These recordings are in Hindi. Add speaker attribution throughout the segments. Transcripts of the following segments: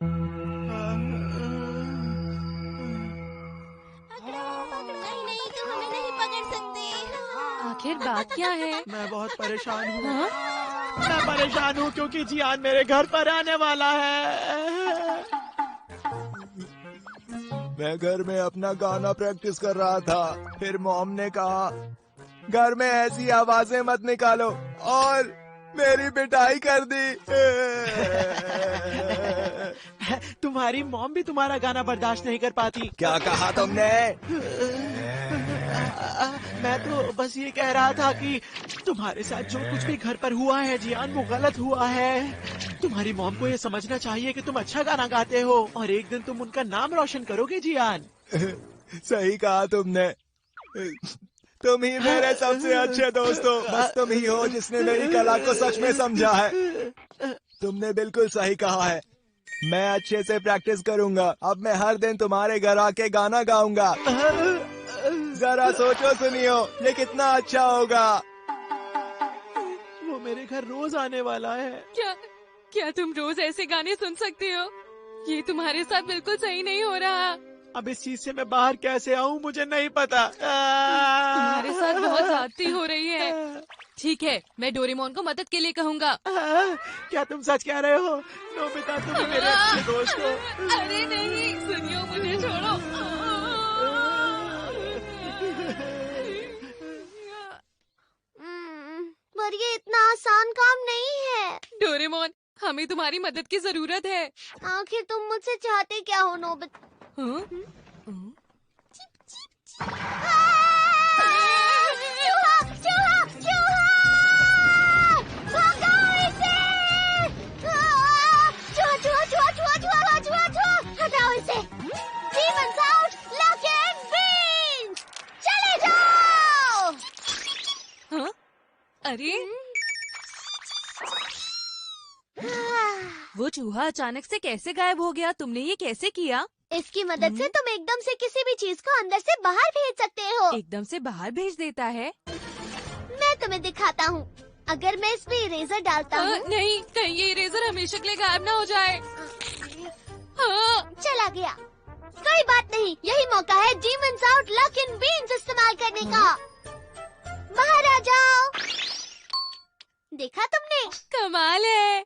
Speaker 1: नहीं नहीं, तुम हमें नहीं पकड़ सकते।
Speaker 2: आखिर बात क्या है?
Speaker 3: मैं बहुत परेशान हूँ।
Speaker 2: हाँ?
Speaker 3: मैं परेशान हूँ क्योंकि जियान मेरे घर पर आने वाला है। मैं घर में अपना गाना प्रैक्टिस कर रहा था, फिर मॉम ने कहा घर में ऐसी आवाजें मत निकालो और मेरी पिटाई कर दी। तुम्हारी मॉम भी तुम्हारा गाना बर्दाश्त नहीं कर पाती। क्या कहा तुमने? मैं तो बस ये कह रहा था कि तुम्हारे साथ जो कुछ भी घर पर हुआ है जियान, वो गलत हुआ है। तुम्हारी मॉम को ये समझना चाहिए कि तुम अच्छा गाना गाते हो और एक दिन तुम उनका नाम रोशन करोगे जियान। सही कहा तुमने। तुम ही मेरे सबसे अच्छे दोस्त हो। बस तुम ही हो जिसने मेरी कला को सच में समझा है। तुमने बिल्कुल सही कहा है। मैं अच्छे से प्रैक्टिस करूंगा। अब मैं हर दिन तुम्हारे घर आके गाना गाऊंगा। जरा सोचो सुनियो, ये कितना अच्छा होगा। वो मेरे घर रोज आने वाला है।
Speaker 2: क्या क्या तुम रोज ऐसे गाने सुन सकते हो? ये तुम्हारे साथ बिल्कुल सही नहीं हो रहा।
Speaker 3: अब इस चीज से मैं बाहर कैसे आऊं मुझे नहीं पता।
Speaker 2: तुम्हारे साथ बहुत ज्यादती हो रही है। ठीक है, मैं डोरेमोन को मदद के लिए कहूँगा।
Speaker 3: क्या तुम सच कह रहे हो? नोबिता, तुम ही मेरे अच्छे दोस्त हो।
Speaker 2: अरे नहीं, सुनियो, मुझे छोड़ो।
Speaker 1: पर ये इतना आसान काम नहीं है।
Speaker 2: डोरेमोन, हमें तुम्हारी मदद की जरूरत है।
Speaker 1: आखिर तुम मुझसे चाहते क्या हो नोबिता?
Speaker 2: हाँ?
Speaker 1: चूहा! चूहा! चूहा! भगाओ इसे! चूहा! चूहा! चूहा! चूहा! चूहा! चूहा! चूहा! हटाओ इसे! Demons out! Lock and beans! चले जाओ!
Speaker 2: हाँ? अरे वो चूहा अचानक से कैसे गायब हो गया? तुमने ये कैसे किया?
Speaker 1: इसकी मदद से तुम एकदम से किसी भी चीज को अंदर से बाहर भेज सकते हो।
Speaker 2: एकदम से बाहर भेज देता है?
Speaker 1: मैं तुम्हें दिखाता हूँ। अगर मैं इस पे इरेजर डालता हूँ।
Speaker 2: नहीं, कहीं ये इरेजर हमेशा के लिए गायब ना हो जाए। हाँ।
Speaker 1: चला गया। कोई बात नहीं, यही मौका है Demons Out Lock and Beans इस्तेमाल करने का। बाहर आ जाओ। देखा तुमने?
Speaker 2: कमाल है।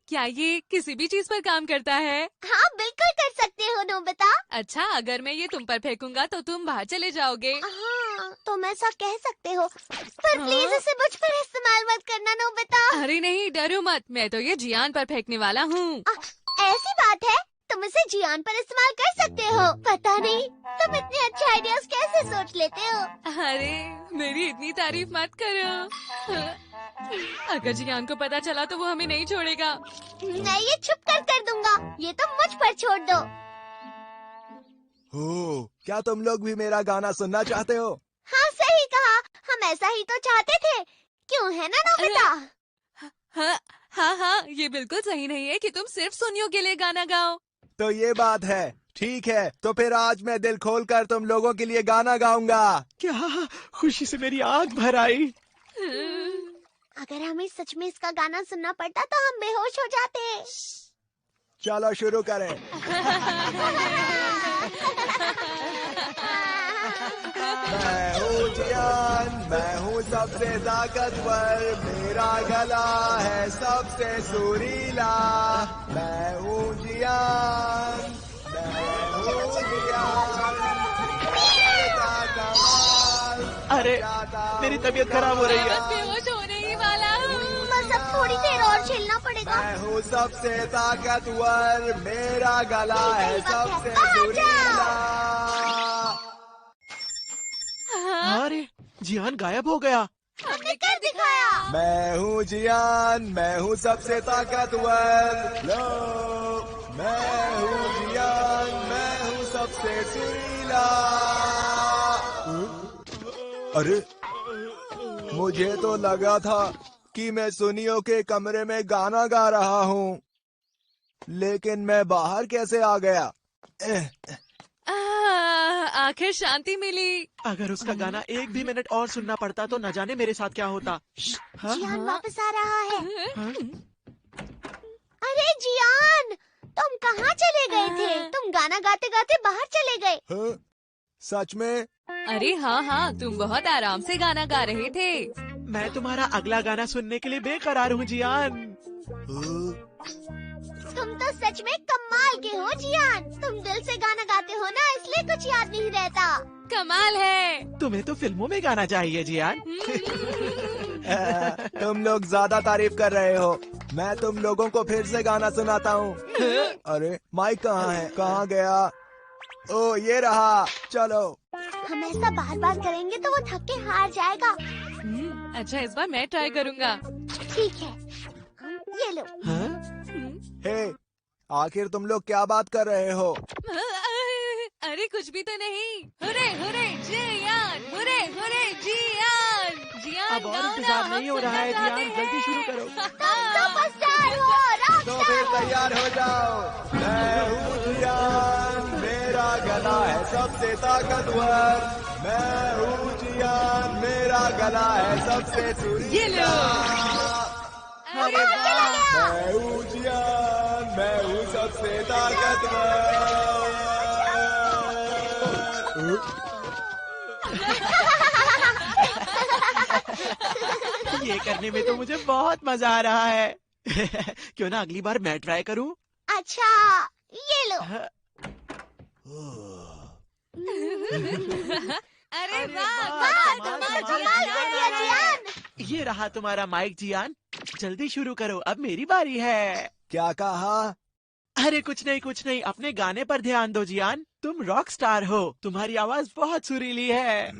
Speaker 2: क्या ये किसी भी चीज पर काम करता है?
Speaker 1: हाँ, बिल्कुल कर सकते हो नोबिता।
Speaker 2: अच्छा, अगर मैं ये तुम पर फेंकूंगा तो तुम बाहर चले जाओगे।
Speaker 1: हाँ, तुम ऐसा कह सकते हो, पर
Speaker 2: हाँ?
Speaker 1: प्लीज इसे मुझ पर इस्तेमाल मत करना नोबिता।
Speaker 2: अरे नहीं, डरो मत, मैं तो ये जियान पर फेंकने वाला हूँ।
Speaker 1: ऐसी बात है, तुम इसे जियान पर इस्तेमाल कर सकते हो। पता नहीं तुम इतने अच्छे आइडियाज कैसे सोच लेते हो।
Speaker 2: अरे मेरी इतनी तारीफ मत करो। अगर जियान को पता चला तो वो हमें नहीं छोड़ेगा।
Speaker 1: मैं ये छुप कर दूंगा, ये तुम मुझ पर छोड़ दो।
Speaker 3: क्या तुम लोग भी मेरा गाना सुनना चाहते हो?
Speaker 1: हाँ, सही कहा, हम ऐसा ही तो चाहते थे। क्यों है ना नोबिता?
Speaker 2: हाँ हाँ हाँ, ये बिल्कुल सही नहीं है कि तुम सिर्फ सुनियो के लिए गाना गाओ।
Speaker 3: तो ये बात है। ठीक है, तो फिर आज मैं दिल खोल कर तुम लोगों के लिए गाना गाऊंगा। क्या खुशी से मेरी आँख भर आई।
Speaker 1: अगर हमें सच में इसका गाना सुनना पड़ता तो हम बेहोश हो जाते।
Speaker 3: चलो शुरू करें। मैं हूँ जियान, मैं हूँ सबसे ताकतवर, मेरा गला है सबसे सुरीला। मैं हूँ जियान, मैं हूँ जियान, मेरा कमाल। अरे मेरी तबीयत खराब हो रही है।
Speaker 2: मैं बेहोश होने ही वाला हूँ।
Speaker 1: बस अब थोड़ी देर और झेलना पड़ेगा।
Speaker 3: मैं हूँ सबसे ताकतवर, मेरा गला है सबसे
Speaker 1: बाहर
Speaker 3: सुरीला। अरे जियान गायब हो गया।
Speaker 1: हमने कर दिखाया।
Speaker 3: मैं हूँ जियान, मैं हूँ सबसे ताकतवर। लो, मैं हूँ जियान, मैं हूँ सबसे सुरीला। अरे मुझे तो लगा था कि मैं सुनियो के कमरे में गाना गा रहा हूँ, लेकिन मैं बाहर कैसे आ गया?
Speaker 2: आखिर शांति मिली।
Speaker 3: अगर उसका गाना एक भी मिनट और सुनना पड़ता तो न जाने मेरे साथ क्या होता।
Speaker 1: जियान वापस आ रहा है।
Speaker 3: हाँ?
Speaker 1: अरे जियान, कहाँ चले गए थे? तुम गाना गाते गाते बाहर चले गए।
Speaker 4: हाँ? सच में?
Speaker 2: अरे हाँ हाँ, तुम बहुत आराम से गाना गा रहे थे।
Speaker 3: मैं तुम्हारा अगला गाना सुनने के लिए बेकरार हूँ जियान।
Speaker 4: हाँ?
Speaker 1: तुम तो सच में कमाल के हो जियान। तुम दिल से गाना गाते हो ना, इसलिए कुछ याद नहीं रहता।
Speaker 2: कमाल है।
Speaker 3: तुम्हें तो फिल्मों में गाना चाहिए जियान।
Speaker 4: तुम लोग ज्यादा तारीफ कर रहे हो। मैं तुम लोगों को फिर से गाना सुनाता हूँ। अरे माइक कहाँ है? कहाँ गया? ओ ये रहा। चलो।
Speaker 1: हम ऐसा बार बार करेंगे तो वो थक के हार जाएगा।
Speaker 2: अच्छा, इस बार मैं ट्राई करूँगा।
Speaker 1: ठीक है, ये लो।
Speaker 3: हाँ?
Speaker 4: हे, आखिर तुम लोग क्या बात कर रहे हो?
Speaker 2: अरे कुछ भी तो नहीं। हुरे हुरे जियान, हुरे हुरे जियान, जियान
Speaker 3: अब और
Speaker 2: गाओ ना,
Speaker 3: इंतजार
Speaker 2: हम
Speaker 3: नहीं हो रहा है
Speaker 2: सुनना
Speaker 3: जियान,
Speaker 2: चाहते
Speaker 3: जल्दी शुरू
Speaker 2: हैं।
Speaker 3: करो।
Speaker 1: सुपरस्टार हो,
Speaker 4: तो
Speaker 1: रॉकस्टार
Speaker 4: फिर
Speaker 1: हो।
Speaker 4: तैयार हो जाओ। मैं हूँ जियान, मेरा गला है सबसे ताकतवर। मैं हूँ जियान, मेरा गला है सबसे
Speaker 2: ये
Speaker 4: सुरीला।
Speaker 2: लो। अरे वाह।
Speaker 4: मैं हूँ जियान, मैं हूँ सबसे ताकतवर।
Speaker 3: ये करने में तो मुझे बहुत मजा आ रहा है। क्यों ना अगली बार मैं ट्राई करूं?
Speaker 1: अच्छा, ये लो।
Speaker 2: अरे वाह,
Speaker 3: वाह,
Speaker 2: कमाल
Speaker 1: कमाल कर दिया जियान।
Speaker 3: ये रहा तुम्हारा माइक जियान। जल्दी शुरू करो, अब मेरी बारी है।
Speaker 4: क्या कहा?
Speaker 3: अरे कुछ नहीं, अपने गाने पर ध्यान दो जियान। तुम रॉक स्टार हो, तुम्हारी आवाज बहुत सुरीली है।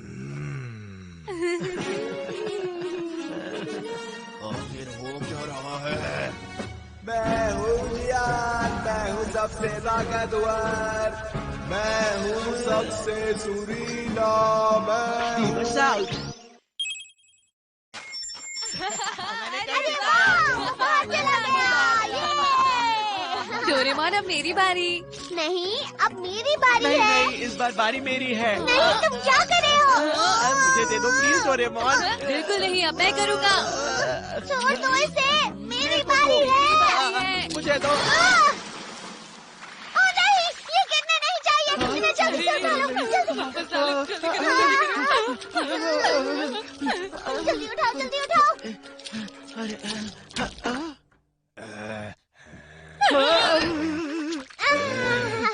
Speaker 4: आखिर हो क्या रहा है? मैं हूँ जियान, मैं हूँ सबसे ताकतवर। मैं हूँ सबसे सुरीला।
Speaker 1: अरे वाह, बाहर चला गया। ये।
Speaker 2: डोरेमोन, अब मेरी बारी।
Speaker 1: नहीं, अब मेरी बारी
Speaker 3: नहीं
Speaker 1: है।
Speaker 3: नहीं, इस बार बारी मेरी है।
Speaker 1: नहीं, तुम क्या कर रहे हो?
Speaker 3: मुझे दे दो प्लीज डोरेमोन।
Speaker 2: बिल्कुल नहीं, अब मैं करूँगा।
Speaker 1: छोड़ दो इसे, मेरी बारी है।
Speaker 3: मुझे दो।
Speaker 1: ओ नहीं, ये गिरने नहीं चाहिए। इन्हें जल्दी से उठा लो, जल्दी।
Speaker 2: वापस डालो, जल्दी करो।
Speaker 1: जल्दी उठाओ, जल्दी उठाओ।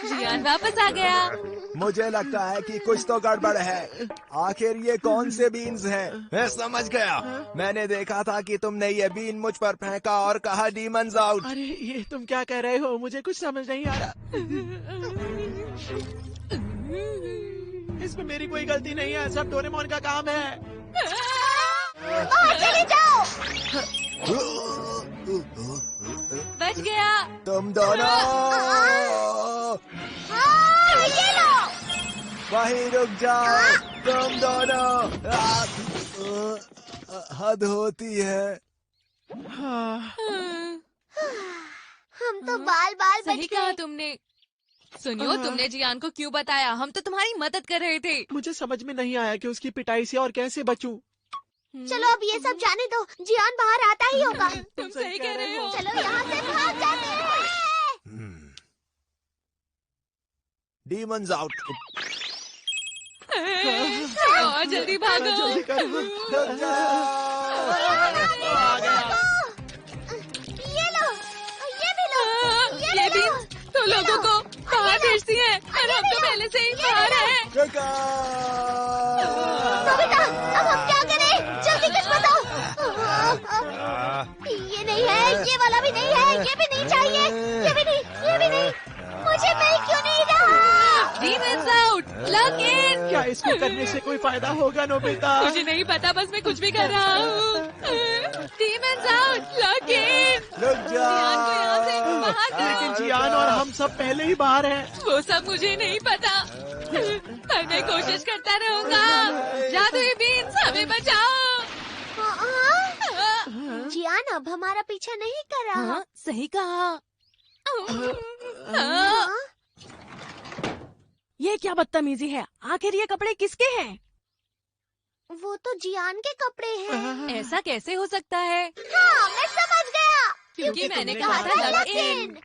Speaker 2: जियान वापस आ गया।
Speaker 4: मुझे लगता है कि कुछ तो गड़बड़ है। आखिर ये कौन से बीन्स हैं? मैं समझ गया। मैंने देखा था कि तुमने ये बीन मुझ पर फेंका और कहा डीमंस आउट।
Speaker 3: अरे ये तुम क्या कह रहे हो? मुझे कुछ समझ नहीं आ रहा। इसमें मेरी कोई गलती नहीं है, सब डोरेमोन का काम है।
Speaker 1: बाहर चले जाओ।
Speaker 2: बच गया।
Speaker 4: तुम दोनों
Speaker 1: ये लो।
Speaker 4: वहीं रुक जाओ। तुम दोनों। हद होती है।
Speaker 1: हम तो बाल बाल बच
Speaker 2: सही कहा
Speaker 1: गए।
Speaker 2: तुमने। सुनियो, तुमने जियान को क्यों बताया? हम तो तुम्हारी मदद कर रहे थे।
Speaker 3: मुझे समझ में नहीं आया कि उसकी पिटाई से और कैसे बचूं।
Speaker 1: चलो अब ये सब जाने दो, जियान बाहर आता ही होगा।
Speaker 2: तुम सही कह रहे हो।
Speaker 1: चलो यहाँ से भाग जाते हैं।
Speaker 4: Demons out.
Speaker 2: और जल्दी भागो।
Speaker 3: जल्दी करो।
Speaker 4: आ गया।
Speaker 1: ये लो, ये भी लो,
Speaker 2: ये भी तो लोगों को बाहर भेजती है और हम तो पहले से ही बाहर हैं।
Speaker 1: नोबिता, अब हम क्या करें? जल्दी कुछ बताओ। ये नहीं है, ये वाला भी नहीं है, ये भी नहीं चाहिए, ये भी नहीं, ये भी नहीं। मुझे मिल क्यों नहीं रहा?
Speaker 2: Demons out, lock in.
Speaker 3: क्या इसको करने से कोई फायदा होगा नोबिता?
Speaker 2: मुझे नहीं पता, बस मैं कुछ भी कर रहा हूँ। Demons out, lock in.
Speaker 4: रुक
Speaker 2: जियान को यहाँ से बाहर करो।
Speaker 3: लेकिन जियान और हम सब पहले ही बाहर हैं।
Speaker 2: वो सब मुझे नहीं पता, पर मैं कोशिश करता रहूँगा। जादुई बीन्स, हमें बचाओ।
Speaker 1: जियान अब हमारा पीछा नहीं कर रहा।
Speaker 2: हाँ, सही कहा।
Speaker 5: ये क्या बदतमीजी है? आखिर ये कपड़े किसके हैं?
Speaker 1: वो तो जियान के कपड़े हैं।
Speaker 2: ऐसा कैसे हो सकता है?
Speaker 1: हाँ, मैं समझ गया।
Speaker 2: क्योंकि मैंने
Speaker 3: तुमने
Speaker 2: कहा था
Speaker 3: कहा
Speaker 2: लॉक इन।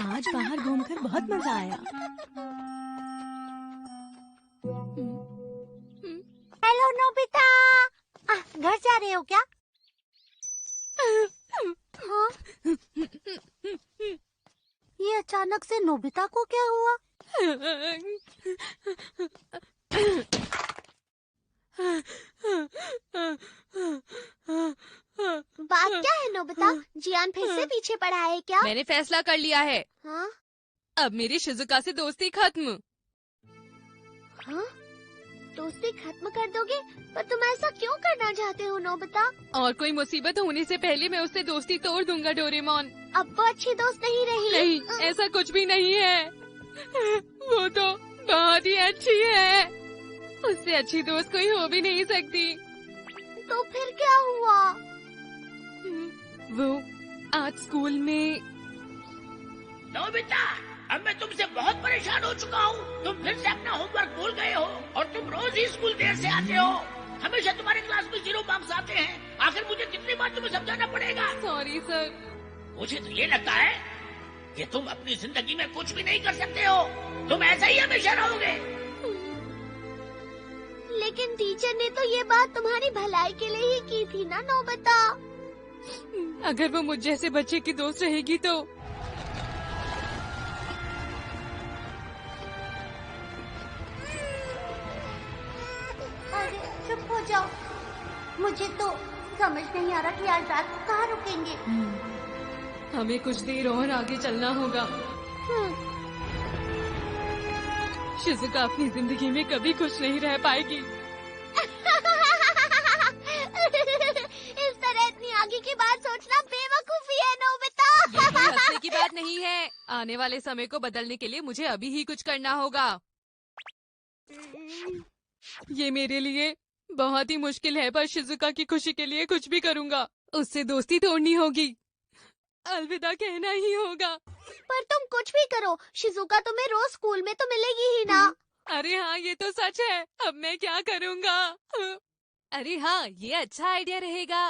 Speaker 5: आज बाहर घूमकर बहुत मजा आया।
Speaker 1: हेलो नोबिता, घर जा रहे हो क्या? हाँ? ये अचानक से नोबिता को क्या हुआ? बात क्या है नोबिता? जियान फिर से पीछे पड़ा है क्या?
Speaker 2: मैंने फैसला कर लिया है,
Speaker 1: हाँ?
Speaker 2: अब मेरी शिजुका से दोस्ती खत्म।
Speaker 1: हाँ? दोस्ती खत्म कर दोगे? पर तुम ऐसा क्यों करना चाहते हो नोबिता?
Speaker 2: और कोई मुसीबत होने से पहले मैं उससे दोस्ती तोड़ दूंगा डोरेमोन।
Speaker 1: अब वो अच्छी दोस्त नहीं रही।
Speaker 2: नहीं, ऐसा कुछ भी नहीं है। वो तो बहुत ही अच्छी है, उससे अच्छी दोस्त कोई हो भी नहीं सकती।
Speaker 1: तो फिर क्या हुआ?
Speaker 2: वो आज स्कूल में।
Speaker 6: नोबिता, अब मैं तुमसे बहुत परेशान हो चुका हूँ। तुम फिर से अपना होमवर्क भूल गए हो और तुम रोज ही स्कूल देर से आते हो। हमेशा तुम्हारे क्लास में 0 मार्क्स आते हैं। आखिर मुझे कितनी बार तुम्हें समझाना पड़ेगा?
Speaker 2: Sorry sir.
Speaker 6: मुझे तो ये लगता है कि तुम अपनी जिंदगी में कुछ भी नहीं कर सकते हो। तुम ऐसा ही हमेशा रहोगे।
Speaker 1: लेकिन टीचर ने तो ये बात तुम्हारी भलाई के लिए ही की थी ना नोबिता।
Speaker 2: अगर वो मुझ जैसे बच्चे की दोस्त रहेगी तो।
Speaker 1: अरे चुप हो जाओ, मुझे तो समझ नहीं आ रहा कि आज रात को कहाँ रुकेंगे।
Speaker 2: हमें कुछ देर और आगे चलना होगा। शिजुका अपनी जिंदगी में कभी खुश नहीं रह पाएगी।
Speaker 1: इस तरह इतनी आगे की बात सोचना बेवकूफी है नोबिता।
Speaker 2: ये कोई हंसने की बात नहीं है। आने वाले समय को बदलने के लिए मुझे अभी ही कुछ करना होगा। ये मेरे लिए बहुत ही मुश्किल है, पर शिजुका की खुशी के लिए कुछ भी करूँगा। उससे दोस्ती तोड़नी होगी, अलविदा कहना ही होगा।
Speaker 1: पर तुम कुछ भी करो, शिजुका तुम्हें रोज स्कूल में तो मिलेगी ही ना।
Speaker 2: अरे हाँ, ये तो सच है। अब मैं क्या करूँगा? अरे हाँ, ये अच्छा आइडिया रहेगा।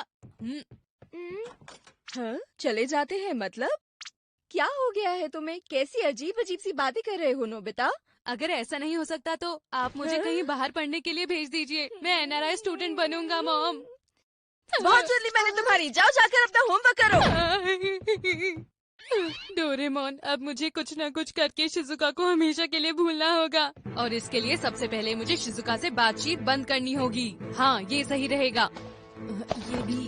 Speaker 7: हाँ, चले जाते हैं मतलब? क्या हो गया है तुम्हें? कैसी अजीब अजीब सी बातें कर रहे हो नोबिता?
Speaker 2: अगर ऐसा नहीं हो सकता तो आप मुझे कहीं बाहर पढ़ने के लिए भेज दीजिए। मैं NRI स्टूडेंट बनूंगा मॉम।
Speaker 7: बहुत जल्दी मैंने तुम्हारी। जाओ जाकर अपना होमवर्क करो।
Speaker 2: डोरेमोन, अब मुझे कुछ न कुछ करके शिजुका को हमेशा के लिए भूलना होगा, और इसके लिए सबसे पहले मुझे शिजुका से बातचीत बंद करनी होगी। हाँ, ये सही रहेगा। ये भी।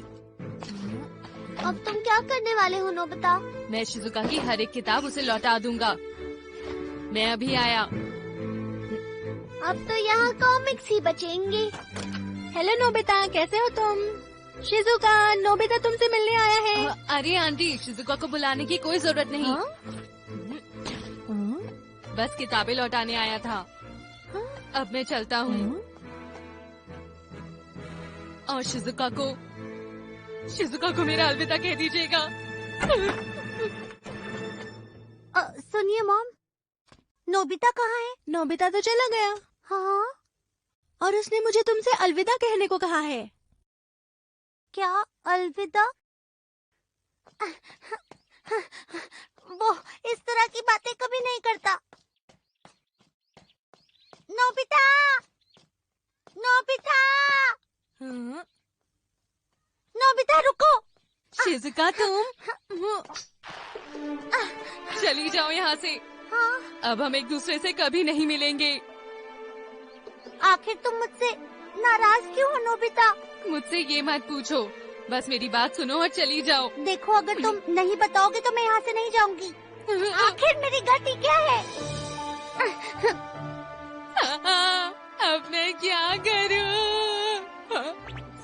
Speaker 1: अब तुम क्या करने वाले हो नोबिता?
Speaker 2: मैं शिजुका की हर एक किताब उसे लौटा दूंगा। मैं अभी आया।
Speaker 1: अब तो यहाँ कॉमिक्स ही बचेंगे।
Speaker 5: हेलो नोबिता, कैसे हो तुम? शिजुका, नोबिता तुमसे मिलने आया है।
Speaker 2: अरे आंटी, शिजुका को बुलाने की कोई जरूरत नहीं। बस किताबें लौटाने आया था। अब मैं चलता हूँ। और शिजुका को मेरा अलविदा कह दीजिएगा।
Speaker 1: सुनिए मॉम, नोबिता कहाँ है?
Speaker 5: नोबिता तो चला गया।
Speaker 1: हाँ?
Speaker 5: और उसने मुझे तुमसे अलविदा कहने को कहा है।
Speaker 1: क्या अलविदा? वो इस तरह की बातें कभी नहीं करता। नोबिता! नोबिता! नोबिता रुको!
Speaker 2: शिजुका, तुम चली जाओ यहाँ से।
Speaker 1: हाँ?
Speaker 2: अब हम एक दूसरे से कभी नहीं मिलेंगे।
Speaker 1: आखिर तुम मुझसे नाराज क्यों हो नोबिता?
Speaker 2: मुझसे ये मत पूछो, बस मेरी बात सुनो और चली जाओ।
Speaker 1: देखो, अगर तुम नहीं बताओगे तो मैं यहाँ से नहीं जाऊंगी। आखिर मेरी गलती क्या है?
Speaker 2: अब मैं क्या करूं?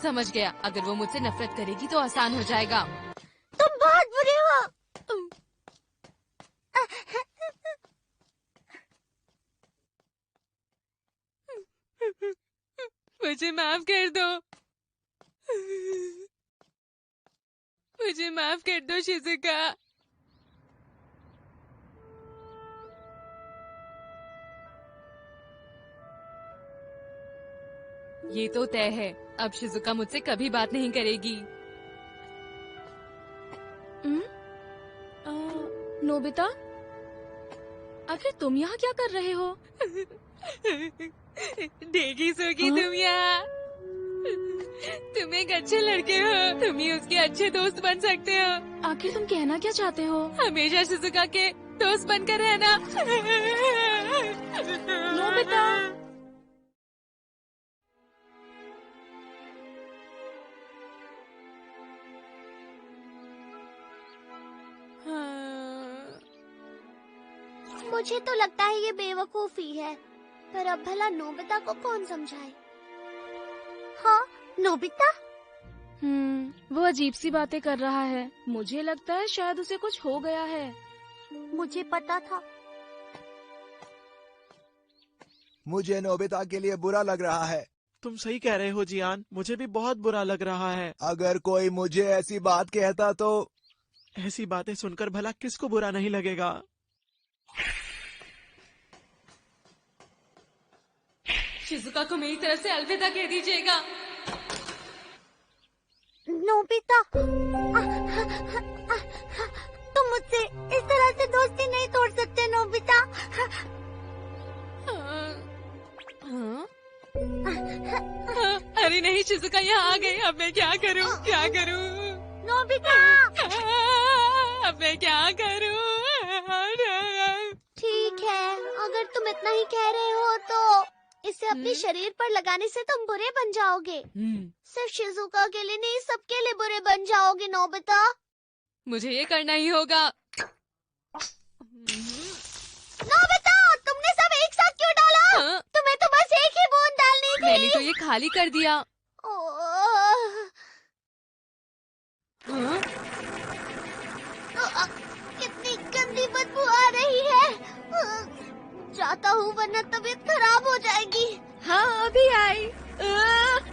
Speaker 2: समझ गया, अगर वो मुझसे नफरत करेगी तो आसान हो जाएगा।
Speaker 1: तुम बहुत बुरे हो।
Speaker 2: मुझे माफ कर दो। मुझे माफ कर दो शिजुका। ये तो तय है, अब शिजुका मुझसे कभी बात नहीं करेगी।
Speaker 7: नोबिता, आखिर तुम यहाँ क्या कर रहे हो?
Speaker 2: देगी सोगी तुम यहाँ। तुम एक अच्छे लड़के हो, तुम ही उसके अच्छे दोस्त बन सकते हो।
Speaker 7: आखिर तुम कहना क्या चाहते हो?
Speaker 2: हमेशा शिजुका के दोस्त बनकर रहना।
Speaker 7: नोबिता।
Speaker 1: मुझे तो लगता है ये बेवकूफी है, पर अब भला नोबिता को कौन समझाए? हाँ, नोबिता?
Speaker 7: वो अजीब सी बातें कर रहा है। मुझे लगता है शायद उसे कुछ हो गया है।
Speaker 1: मुझे पता था।
Speaker 4: मुझे नोबिता के लिए बुरा लग रहा है।
Speaker 3: तुम सही कह रहे हो जियान, मुझे भी बहुत बुरा लग रहा है।
Speaker 4: अगर कोई मुझे ऐसी बात कहता तो।
Speaker 3: ऐसी बातें सुनकर भला किसको बुरा नहीं लगेगा।
Speaker 2: शिजुका को मेरी तरफ से अलविदा कह दीजिएगा।
Speaker 1: नोबिता, तुम मुझसे इस तरह से दोस्ती नहीं तोड़ सकते नोबिता।
Speaker 2: अरे नहीं, शिजुका यहाँ आ गई। अब मैं क्या करूँ, क्या करूँ?
Speaker 1: नोबिता,
Speaker 2: अब मैं क्या करूँ?
Speaker 1: ठीक है, अगर तुम इतना ही कह रहे हो तो इसे अपने शरीर पर लगाने से तुम बुरे बन जाओगे। सिर्फ शिजुका के लिए नहीं, सबके लिए बुरे बन जाओगे नोबिता।
Speaker 2: मुझे ये करना ही होगा।
Speaker 1: नोबिता, तुमने सब एक साथ क्यों डाला?
Speaker 2: हाँ?
Speaker 1: तुम्हें तो बस एक ही बूंद डालनी थी।
Speaker 2: मैंने तो ये खाली कर दिया। हाँ?
Speaker 1: कितनी गंदी बदबू आ रही है। जाता हूँ वरना तबीयत खराब हो जाएगी।
Speaker 7: हाँ, अभी आई।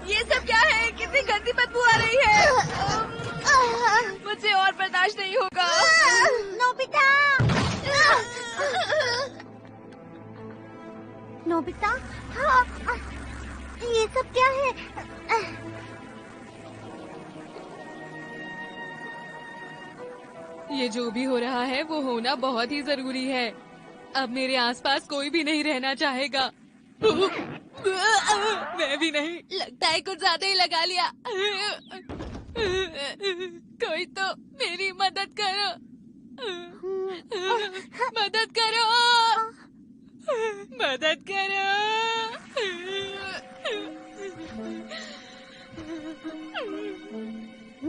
Speaker 7: ये सब क्या है? कितनी गंदी बदबू आ रही है। मुझे और बर्दाश्त नहीं होगा।
Speaker 1: नोबिता, नोबिता, हाँ, ये सब क्या है?
Speaker 2: ये जो भी हो रहा है वो होना बहुत ही जरूरी है। अब मेरे आसपास कोई भी नहीं रहना चाहेगा। मैं भी नहीं। लगता है कुछ ज्यादा ही लगा लिया। कोई तो मेरी मदद करो। मदद करो, मदद करो।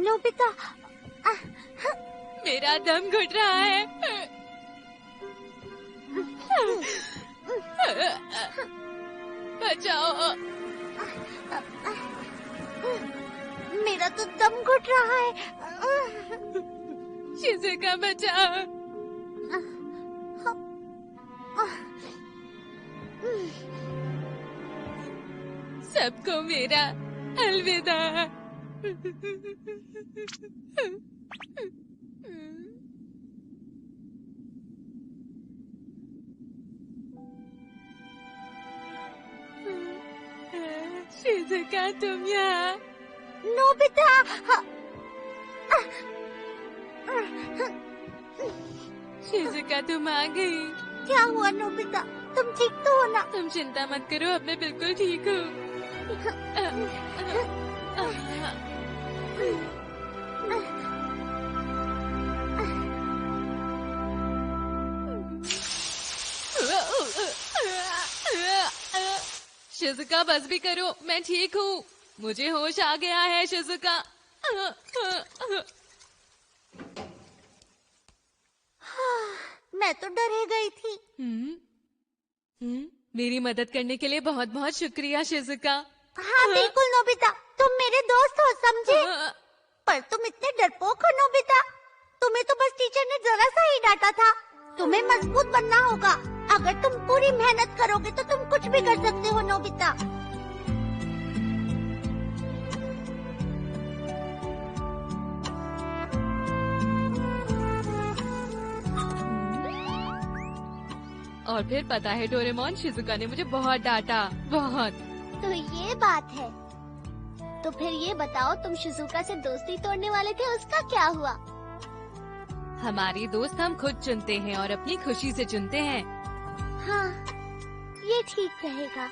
Speaker 1: नोबिता,
Speaker 2: मेरा दम घुट रहा है। बचाओ।
Speaker 1: मेरा तो दम घुट रहा है।
Speaker 2: शिजुका बचाओ। सबको मेरा अलविदा। शिजुका, तुम यहाँ?
Speaker 1: नोबिता,
Speaker 2: शिजुका, तुम आ गई।
Speaker 1: क्या हुआ नोबिता? तुम ठीक तो हो ना?
Speaker 2: तुम चिंता मत करो, अब मैं बिल्कुल ठीक हूँ। शिजुका, बस भी करो, मैं ठीक हूँ। मुझे होश आ गया है शिजुका।
Speaker 1: मैं तो डर ही गई थी।
Speaker 2: मेरी मदद करने के लिए बहुत बहुत शुक्रिया शिजुका।
Speaker 1: हाँ बिल्कुल नोबिता, तुम मेरे दोस्त हो, समझे? पर तुम इतने डरपोक हो नोबिता। तुम्हें तो बस टीचर ने जरा सा ही डांटा था। तुम्हें मजबूत बनना होगा। अगर तुम पूरी मेहनत करोगे तो तुम कुछ भी कर सकते हो नोबिता।
Speaker 2: और फिर पता है डोरेमोन, शिजुका ने मुझे बहुत डांटा, बहुत।
Speaker 1: तो ये बात है। तो फिर ये बताओ, तुम शिजुका से दोस्ती तोड़ने वाले थे, उसका क्या हुआ?
Speaker 2: हमारी दोस्त हम खुद चुनते हैं और अपनी खुशी से चुनते हैं।
Speaker 1: हाँ, ये ठीक रहेगा।